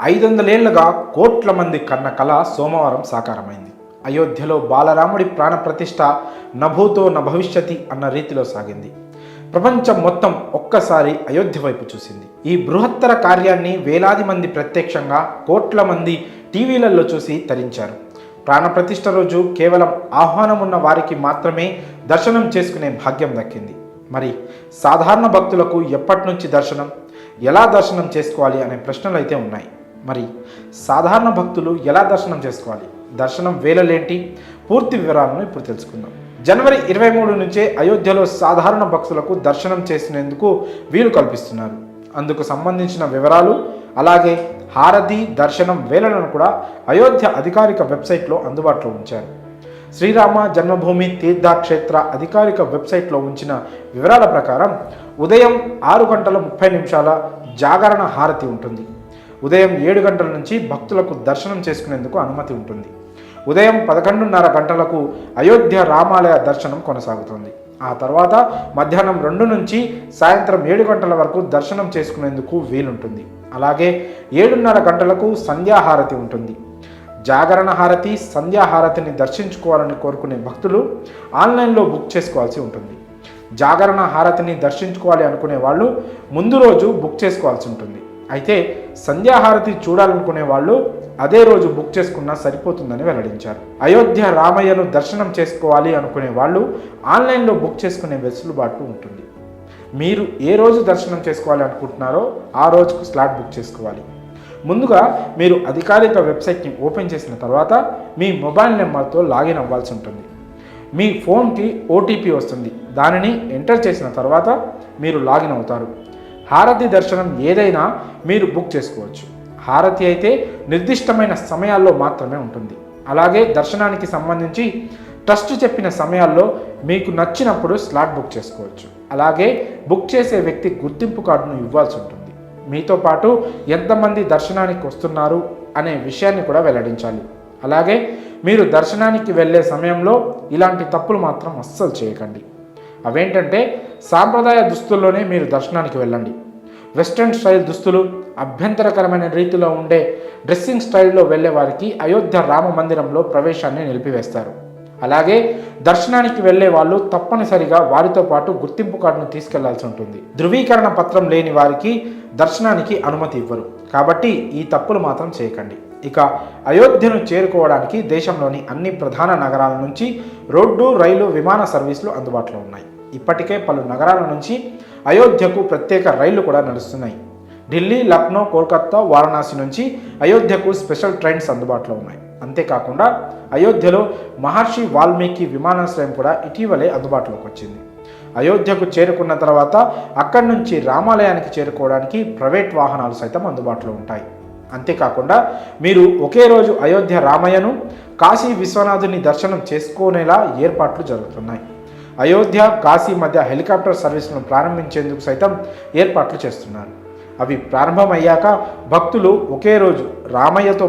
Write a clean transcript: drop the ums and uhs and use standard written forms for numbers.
500 ఏళ్లుగా కోట్ల మంది కన్న కళ సోమవారం సాకారమైంది. అయోధ్యలో బాలరాముడి ప్రాణప్రతిష్ఠ నభూతో నభవిష్యతి అన్న రీతిలో సాగింది. ప్రపంచం మొత్తం ఒక్కసారి అయోధ్య వైపు చూసింది. ఈ బృహత్తర కార్యాన్ని వేలాది మంది ప్రత్యక్షంగా, కోట్ల మంది టీవీలలో చూసి తరించారు. ప్రాణప్రతిష్ఠ రోజు కేవలం ఆహ్వానం ఉన్న వారికి మాత్రమే దర్శనం చేసుకునే భాగ్యం దక్కింది. మరి సాధారణ భక్తులకు ఎప్పటి నుంచి దర్శనం, ఎలా దర్శనం చేసుకోవాలి అనే ప్రశ్నలు అయితే ఉన్నాయి. మరి సాధారణ భక్తులు ఎలా దర్శనం చేసుకోవాలి, దర్శనం వేళలేంటి, పూర్తి వివరాలను ఇప్పుడు తెలుసుకుందాం. జనవరి 23 నుంచే అయోధ్యలో సాధారణ భక్తులకు దర్శనం చేసినందుకు వీలు కల్పిస్తున్నారు. అందుకు సంబంధించిన వివరాలు, అలాగే హారతి దర్శనం వేళలను కూడా అయోధ్య అధికారిక వెబ్సైట్లో అందుబాటులో ఉంచారు. శ్రీరామ జన్మభూమి తీర్థక్షేత్ర అధికారిక వెబ్సైట్లో ఉంచిన వివరాల ప్రకారం ఉదయం 6:30 జాగరణ హారతి ఉంటుంది. ఉదయం 7 గంటల నుంచి భక్తులకు దర్శనం చేసుకునేందుకు అనుమతి ఉంటుంది. ఉదయం 11:30 గంటలకు అయోధ్య రామాలయ దర్శనం కొనసాగుతుంది. ఆ తర్వాత మధ్యాహ్నం 2 నుంచి సాయంత్రం 7 గంటల వరకు దర్శనం చేసుకునేందుకు వీలుంటుంది. అలాగే 7:30 గంటలకు సంధ్యాహారతి ఉంటుంది. జాగరణ హారతి, సంధ్యాహారతిని దర్శించుకోవాలని కోరుకునే భక్తులు ఆన్లైన్లో బుక్ చేసుకోవాల్సి ఉంటుంది. జాగరణ హారతిని దర్శించుకోవాలి అనుకునే వాళ్ళు ముందు రోజు బుక్ చేసుకోవాల్సి ఉంటుంది. అయితే సంధ్యాహారతి చూడాలనుకునే వాళ్ళు అదే రోజు బుక్ చేసుకున్నా సరిపోతుందని వెల్లడించారు. అయోధ్య రామయ్యను దర్శనం చేసుకోవాలి అనుకునే వాళ్ళు ఆన్లైన్లో బుక్ చేసుకునే వెసులుబాటు ఉంటుంది. మీరు ఏ రోజు దర్శనం చేసుకోవాలి అనుకుంటున్నారో ఆ రోజుకు స్లాట్ బుక్ చేసుకోవాలి. ముందుగా మీరు అధికారిక వెబ్సైట్ని ఓపెన్ చేసిన తర్వాత మీ మొబైల్ నెంబర్తో లాగిన్ అవ్వాల్సి ఉంటుంది. మీ ఫోన్కి ఓటీపీ వస్తుంది. దానిని ఎంటర్ చేసిన తర్వాత మీరు లాగిన్ అవుతారు. హారతి దర్శనం ఏదైనా మీరు బుక్ చేసుకోవచ్చు. హారతి అయితే నిర్దిష్టమైన సమయాల్లో మాత్రమే ఉంటుంది. అలాగే దర్శనానికి సంబంధించి ట్రస్ట్ చెప్పిన సమయాల్లో మీకు నచ్చినప్పుడు స్లాట్ బుక్ చేసుకోవచ్చు. అలాగే బుక్ చేసే వ్యక్తి గుర్తింపు కార్డును ఇవ్వాల్సి ఉంటుంది. మీతో పాటు ఎంతమంది దర్శనానికి వస్తున్నారు అనే విషయాన్ని కూడా వెల్లడించాలి. అలాగే మీరు దర్శనానికి వెళ్ళే సమయంలో ఇలాంటి తప్పులు మాత్రం అస్సలు చేయకండి. అవేంటంటే సాంప్రదాయ దుస్తుల్లోనే మీరు దర్శనానికి వెళ్ళండి. వెస్ట్రన్ స్టైల్ దుస్తులు, అభ్యంతరకరమైన రీతిలో ఉండే డ్రెస్సింగ్ స్టైల్లో వెళ్ళే వారికి అయోధ్య రామ మందిరంలో ప్రవేశాన్ని నిలిపివేస్తారు. అలాగే దర్శనానికి వెళ్ళే వాళ్ళు తప్పనిసరిగా వారితో పాటు గుర్తింపు కార్డును తీసుకెళ్లాల్సి ఉంటుంది. ధృవీకరణ పత్రం లేని వారికి దర్శనానికి అనుమతి ఇవ్వరు. కాబట్టి ఈ తప్పులు మాత్రం చేయకండి. ఇక అయోధ్యను చేరుకోవడానికి దేశంలోని అన్ని ప్రధాన నగరాల నుంచి రోడ్డు, రైలు, విమాన సర్వీసులు అందుబాటులో ఉన్నాయి. ఇప్పటికే పలు నగరాల నుంచి అయోధ్యకు ప్రత్యేక రైళ్లు కూడా నడుస్తున్నాయి. ఢిల్లీ, లక్నో, కోల్కతా, వారణాసి నుంచి అయోధ్యకు స్పెషల్ ట్రైన్స్ అందుబాటులో ఉన్నాయి. అంతేకాకుండా అయోధ్యలో మహర్షి వాల్మీకి విమానాశ్రయం కూడా ఇటీవలే అందుబాటులోకి వచ్చింది. అయోధ్యకు చేరుకున్న తర్వాత అక్కడి నుంచి రామాలయానికి చేరుకోవడానికి ప్రైవేట్ వాహనాలు సైతం అందుబాటులో ఉంటాయి. అంతేకాకుండా మీరు ఒకే రోజు అయోధ్య రామయ్యను, కాశీ విశ్వనాథుని దర్శనం చేసుకునేలా ఏర్పాట్లు జరుగుతున్నాయి. అయోధ్య, కాశీ మధ్య హెలికాప్టర్ సర్వీసులను ప్రారంభించేందుకు సైతం ఏర్పాట్లు చేస్తున్నారు. అవి ప్రారంభమయ్యాక భక్తులు ఒకే రోజు రామయ్యతో